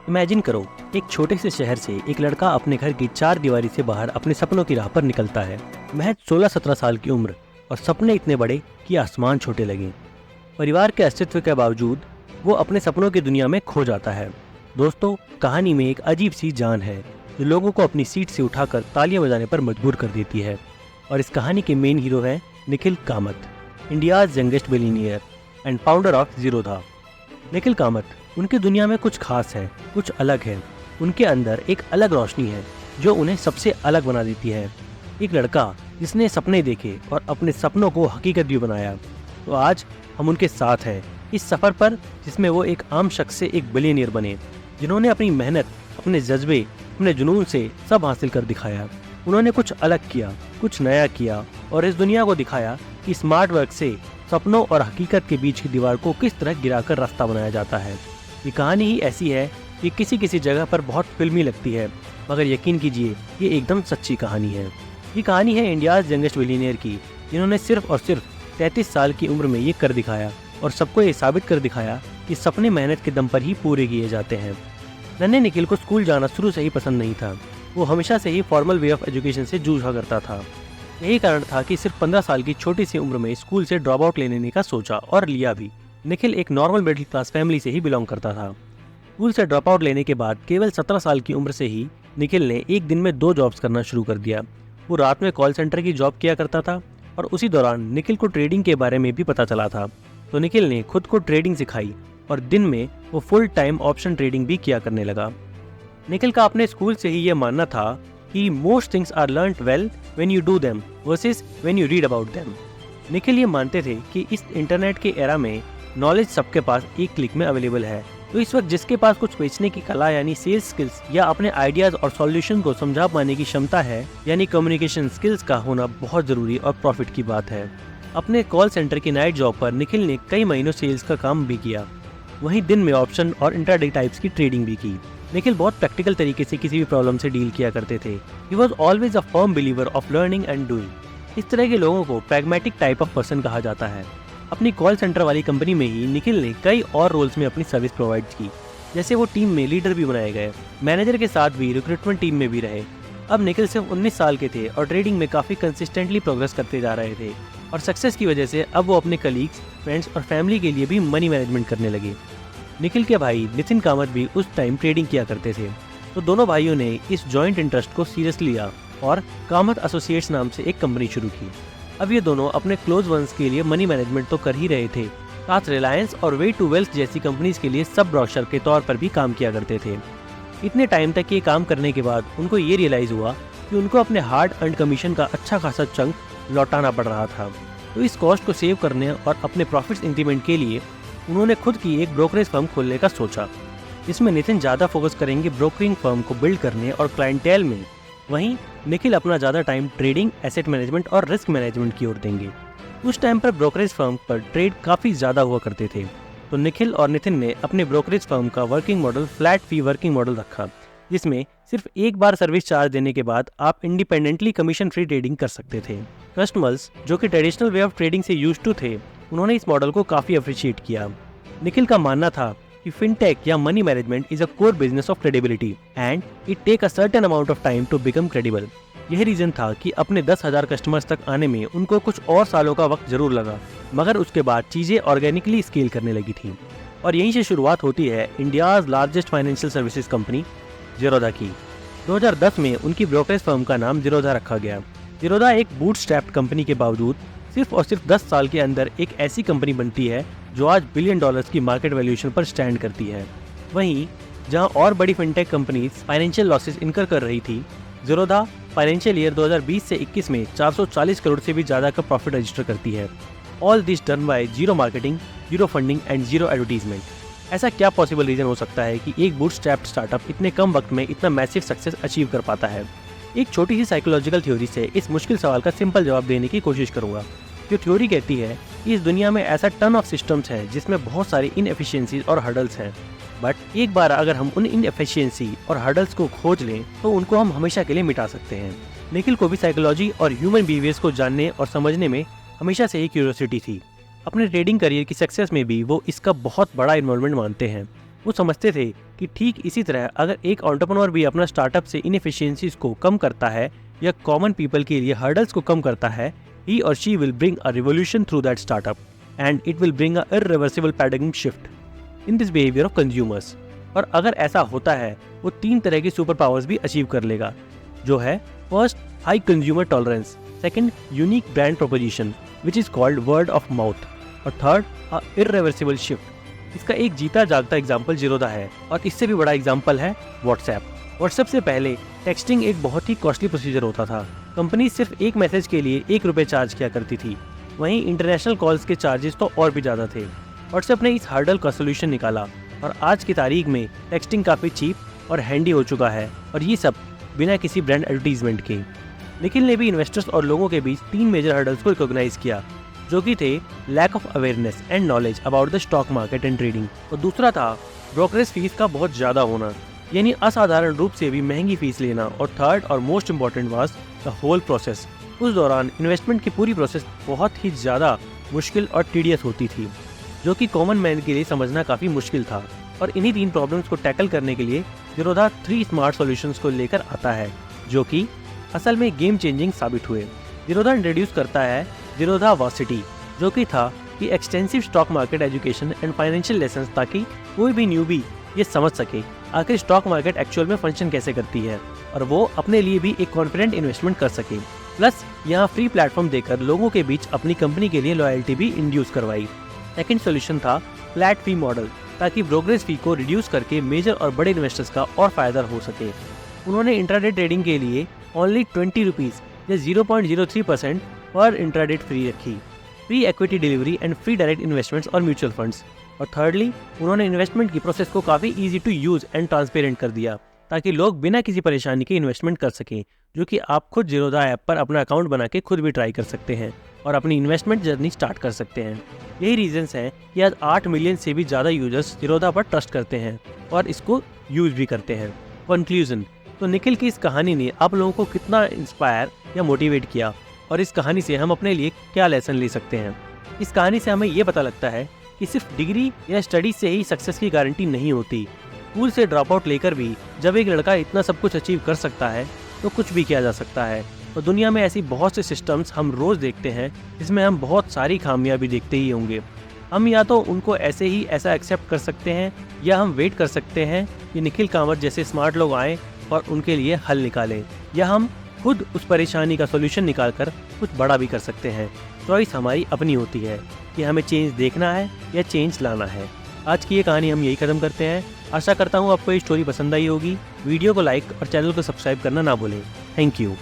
Imagine करो, एक छोटे से शहर से एक लड़का अपने घर की 4 दीवारी से बाहर अपने सपनों की राह पर निकलता है। महज 16-17 साल की उम्र और सपने इतने बड़े कि आसमान छोटे लगे। परिवार के अस्तित्व के बावजूद वो अपने सपनों की दुनिया में खो जाता है। दोस्तों, कहानी में एक अजीब सी जान है जो लोगों को अपनी सीट से उठाकर तालियां बजाने पर मजबूर कर देती है। और इस कहानी के मेन हीरो है Nikhil Kamat, India's youngest billionaire and founder of Zerodha. Nikhil Kamat, उनकी दुनिया में कुछ खास है, कुछ अलग है। उनके अंदर एक अलग रोशनी है जो उन्हें सबसे अलग बना देती है। एक लड़का जिसने सपने देखे और अपने सपनों को हकीकत भी बनाया। तो आज हम उनके साथ हैं इस सफ़र पर, जिसमें वो एक आम शख्स से एक बिलियनियर बने, जिन्होंने अपनी मेहनत, अपने जज्बे, अपने जुनून से सब हासिल कर दिखाया। उन्होंने कुछ अलग किया, कुछ नया किया और इस दुनिया को दिखाया कि स्मार्ट वर्क से सपनों और हकीकत के बीच की दीवार को किस तरह गिराकर रास्ता बनाया जाता है। ये कहानी ही ऐसी है कि किसी किसी जगह पर बहुत फिल्मी लगती है, मगर यकीन कीजिए ये एकदम सच्ची कहानी है। ये कहानी है इंडियाज यंगेस्ट बिलियनियर की, जिन्होंने सिर्फ और सिर्फ 33 साल की उम्र में ये कर दिखाया और सबको ये साबित कर दिखाया कि सपने मेहनत के दम पर ही पूरे किए जाते हैं। नन्हे निखिल को स्कूल जाना शुरू से ही पसंद नहीं था। वो हमेशा से ही फॉर्मल वे ऑफ एजुकेशन से जूझा करता था। यही कारण था कि सिर्फ 15 साल की छोटी सी उम्र में स्कूल से ड्रॉप आउट लेने का सोचा और लिया भी। निखिल एक नॉर्मल मिडिल क्लास फैमिली से ही बिलोंग करता था। स्कूल से ड्रॉप आउट लेने के बाद केवल 17 साल की उम्र से ही निखिल ने एक दिन में 2 जॉब्स करना शुरू कर दिया। वो रात में कॉल सेंटर की जॉब किया करता था और उसी दौरान निखिल को ट्रेडिंग के बारे में भी पता चला था। तो निखिल ने खुद को ट्रेडिंग सिखाई और दिन में वो फुल टाइम ऑप्शन ट्रेडिंग भी किया करने लगा। निखिल का अपने स्कूल से ही ये मानना था कि most things are learned well when you do them versus when you read about them. Nikhil ये मानते थे कि इस इंटरनेट के एरा में नॉलेज सबके पास एक क्लिक में अवेलेबल है। तो इस वक्त जिसके पास कुछ बेचने की कला यानी सेल्स स्किल्स या अपने आइडियाज और सॉल्यूशन को समझा पाने की क्षमता है यानी कम्युनिकेशन स्किल्स का होना बहुत जरूरी और प्रॉफिट की बात है। अपने कॉल सेंटर की नाइट जॉब पर निखिल ने कई महीनों सेल्स का काम भी किया, वहीं दिन में ऑप्शन और इंट्राडे टाइप्स की ट्रेडिंग भी की। निखिल बहुत प्रैक्टिकल तरीके से किसी भी प्रॉब्लम से डील किया करते थे। He was always a firm believer of learning and doing. इस तरह के लोगों को प्रैग्मेटिक टाइप ऑफ पर्सन कहा जाता है। अपनी कॉल सेंटर वाली कंपनी में ही निखिल ने कई और रोल्स में अपनी सर्विस प्रोवाइड की, जैसे वो टीम में लीडर भी बनाए गए, मैनेजर के साथ भी रिक्रूटमेंट टीम में भी रहे। अब निखिल सिर्फ 19 साल के थे और ट्रेडिंग में काफ़ी कंसिस्टेंटली प्रोग्रेस करते जा रहे थे और सक्सेस की वजह से अब वो अपने कलीग्स, फ्रेंड्स और फैमिली के लिए भी मनी मैनेजमेंट करने लगे। निखिल के भाई नितिन कामत भी उस टाइम ट्रेडिंग किया करते थे, तो दोनों भाइयों ने इस जॉइंट इंटरेस्ट को सीरियसली लिया और कामत एसोसिएट्स नाम से एक कंपनी शुरू की। अब ये दोनों अपने क्लोज वंस के लिए मनी मैनेजमेंट तो कर ही रहे थे, साथ रिलायंस और वे टू वेल्थ जैसी कंपनीज के लिए सब ब्रोशर के तौर पर भी काम किया करते थे। इतने टाइम तक ये काम करने के बाद उनको ये रियलाइज हुआ कि उनको अपने हार्ड अर्न्ड कमीशन का अच्छा खासा चंक लौटाना पड़ रहा था। तो इस कॉस्ट को सेव करने और अपने प्रॉफिट्स इंक्रीमेंट के लिए उन्होंने खुद की एक ब्रोकरेज फर्म खोलने का सोचा, जिसमें नितिन ज़्यादा फोकस करेंगे ब्रोकरिंग फर्म को बिल्ड करने और क्लाइंटेल में, वहीं निखिल अपना ज़्यादा टाइम ट्रेडिंग, एसेट मैनेजमेंट और रिस्क मैनेजमेंट की ओर देंगे। उस टाइम पर ब्रोकरेज फर्म पर ट्रेड काफ़ी ज़्यादा हुआ करते थे, तो निखिल और नितिन ने अपने ब्रोकरेज फर्म का वर्किंग मॉडल फ्लैट फी वर्किंग मॉडल रखा, जिसमें सिर्फ एक बार सर्विस चार्ज देने के बाद आप इंडिपेंडेंटली कमीशन फ्री ट्रेडिंग कर सकते थे। कस्टमर्स जो कि ट्रेडिशनल वे ऑफ ट्रेडिंग से यूज्ड टू थे, उन्होंने इस मॉडल को काफ़ी अप्रिशिएट किया। निखिल का मानना था कि फिनटेक या money management is a core business of credibility and it take a certain amount of time to become credible. यह रीजन था कि अपने 10,000 कस्टमर्स तक आने में उनको कुछ और सालों का वक्त जरूर लगा, मगर उसके बाद चीजें ऑर्गेनिकली स्केल करने लगी थी। और यहीं से शुरुआत होती है India's largest financial services company Zerodha की। 2010 में उनकी ब्रोकरेज फर्म का नाम ज़ीरोधा रखा गया। ज़ीरोधा एक बूटस्ट्रैप्ड कंपनी के बावजूद सिर्फ और सिर्फ 10 साल के अंदर एक ऐसी कंपनी बनती है जो आज $1 बिलियन की मार्केट वैल्यूएशन पर स्टैंड करती है। वहीं जहां और बड़ी फिनटेक कंपनीज फाइनेंशियल लॉसेस इनकर कर रही थी, ज़ीरोधा फाइनेंशियल ईयर 2020 से 21 में 440 करोड़ से भी ज़्यादा का प्रॉफिट रजिस्टर करती है। All this done by zero marketing, zero funding and zero advertisement. ऐसा क्या पॉसिबल रीजन हो सकता है कि एक बूटस्ट्रैप्ड स्टार्टअप इतने कम वक्त में इतना मैसिव सक्सेस अचीव कर पाता है? एक छोटी सी साइकोलॉजिकल थ्योरी से इस मुश्किल सवाल का सिंपल जवाब देने की कोशिश करूंगा। जो थ्योरी कहती है कि इस दुनिया में ऐसा टन ऑफ सिस्टम्स है जिसमें बहुत सारी इनएफिशिएंसीज और हर्डल्स हैं, बट एक बार अगर हम उन इनएफिशिएंसी और हर्डल्स को खोज लें तो उनको हम हमेशा के लिए मिटा सकते हैं। निखिल को भी साइकोलॉजी और ह्यूमन बिहेवियर्स को जानने और समझने में हमेशा से ही क्यूरियोसिटी थी। अपने ट्रेडिंग करियर की सक्सेस में भी वो इसका बहुत बड़ा इन्वॉल्वमेंट मानते हैं। वो समझते थे कि ठीक इसी तरह अगर एक एंटरप्रेन्योर भी अपना स्टार्टअप से इनएफिशिएंसीज को कम करता है या कॉमन पीपल के लिए हर्डल्स को कम करता है, he or she will bring a revolution through that startup and it will bring a irreversible paradigm shift in this behavior of consumers। और अगर ऐसा होता है वो 3 तरह की सुपर पावर्स भी अचीव कर लेगा, जो है first high consumer tolerance, second unique brand proposition which is called word of mouth, और थर्ड अ इररिवर्सिबल शिफ्ट। इसका एक जीता जागता एग्जाम्पल जीरोधा है और इससे भी बड़ा एग्जाम्पल है व्हाट्सएप। व्हाट्सएप से पहले टेक्सटिंग एक बहुत ही कॉस्टली प्रोसीजर होता था। कंपनी सिर्फ एक मैसेज के लिए ₹1 चार्ज किया करती थी, वहीं इंटरनेशनल कॉल्स के चार्जेस तो और भी ज़्यादा थे। व्हाट्सएप ने इस हर्डल का सोल्यूशन निकाला और आज की तारीख में टेक्सटिंग काफ़ी चीप और हैंडी हो चुका है, और ये सब बिना किसी ब्रांड एडवर्टीजमेंट के। निखिल ने भी इन्वेस्टर्स और लोगों के बीच 3 मेजर हर्डल्स को रिकॉग्नाइज किया, जो कि थे lack of awareness and knowledge about the stock market and trading, और दूसरा था ब्रोकरेज फीस का बहुत ज़्यादा होना, यानी असाधारण रूप से भी महंगी फीस लेना, और थर्ड और most important was the whole process. उस दौरान इन्वेस्टमेंट की पूरी प्रोसेस बहुत ही ज़्यादा मुश्किल और टीडियस होती थी, जो कि कॉमन मैन के लिए समझना काफ़ी मुश्किल था। और इन्हीं 3 प्रॉब्लम्स को टैकल करने के लिए जीरोधा 3 स्मार्ट सॉल्यूशंस को लेकर आता है, जो कि असल में गेम चेंजिंग साबित हुए। जीरोधा इंट्रोड्यूस करता है जीरोधा वर्सिटी, जो कि था कि extensive stock market education and financial lessons, ताकि कोई भी न्यूबी ये समझ सके आखिर स्टॉक मार्केट एक्चुअल में फंक्शन कैसे करती है और वो अपने लिए भी एक कॉन्फिडेंट इन्वेस्टमेंट कर सके। प्लस यहाँ फ्री प्लेटफॉर्म देकर लोगों के बीच अपनी कंपनी के लिए लॉयल्टी भी इंड्यूस करवाई। सेकंड सोल्यूशन था फ्लैट फी मॉडल, ताकि ब्रोकरेज फी को रिड्यूस करके मेजर और बड़े इन्वेस्टर्स का और फायदा हो सके। उन्होंने इंट्राडे ट्रेडिंग के लिए ओनली ₹20 या 0.03% पर इंट्राडे फ्री रखी, free equity delivery and free direct investments और म्यूचुअल फंड्स। और थर्डली उन्होंने इन्वेस्टमेंट की प्रोसेस को काफ़ी easy to use and transparent कर दिया, ताकि लोग बिना किसी परेशानी के इन्वेस्टमेंट कर सकें, जो कि आप खुद जीरोधा ऐप पर अपना अकाउंट बना के खुद भी ट्राई कर सकते हैं और अपनी इन्वेस्टमेंट जर्नी स्टार्ट कर सकते हैं। यही रीजंस हैं कि आज 8 मिलियन से भी ज़्यादा यूजर्स जीरोधा पर ट्रस्ट करते हैं और इसको यूज़ भी करते हैं। कंक्लूजन, तो निखिल की इस कहानी ने आप लोगों को कितना इंस्पायर या मोटिवेट किया, और इस कहानी से हम अपने लिए क्या लेसन ले सकते हैं। इस कहानी से हमें ये पता लगता है कि सिर्फ डिग्री या स्टडी से ही सक्सेस की गारंटी नहीं होती। स्कूल से ड्रॉप आउट लेकर भी जब एक लड़का इतना सब कुछ अचीव कर सकता है तो कुछ भी किया जा सकता है। और दुनिया में ऐसी बहुत से सिस्टम्स हम रोज़ देखते हैं जिसमें हम बहुत सारी खामियां भी देखते ही होंगे। हम या तो उनको ऐसे ही ऐसा एक्सेप्ट कर सकते हैं, या हम वेट कर सकते हैं कि निखिल कामत जैसे स्मार्ट लोग आएँ और उनके लिए हल निकालें, या हम खुद उस परेशानी का सोल्यूशन निकाल कर कुछ बड़ा भी कर सकते हैं। चॉइस हमारी अपनी होती है कि हमें चेंज देखना है या चेंज लाना है। आज की ये कहानी हम यही खत्म करते हैं। आशा करता हूँ आपको ये स्टोरी पसंद आई होगी। वीडियो को लाइक और चैनल को सब्सक्राइब करना ना भूलें। Thank you.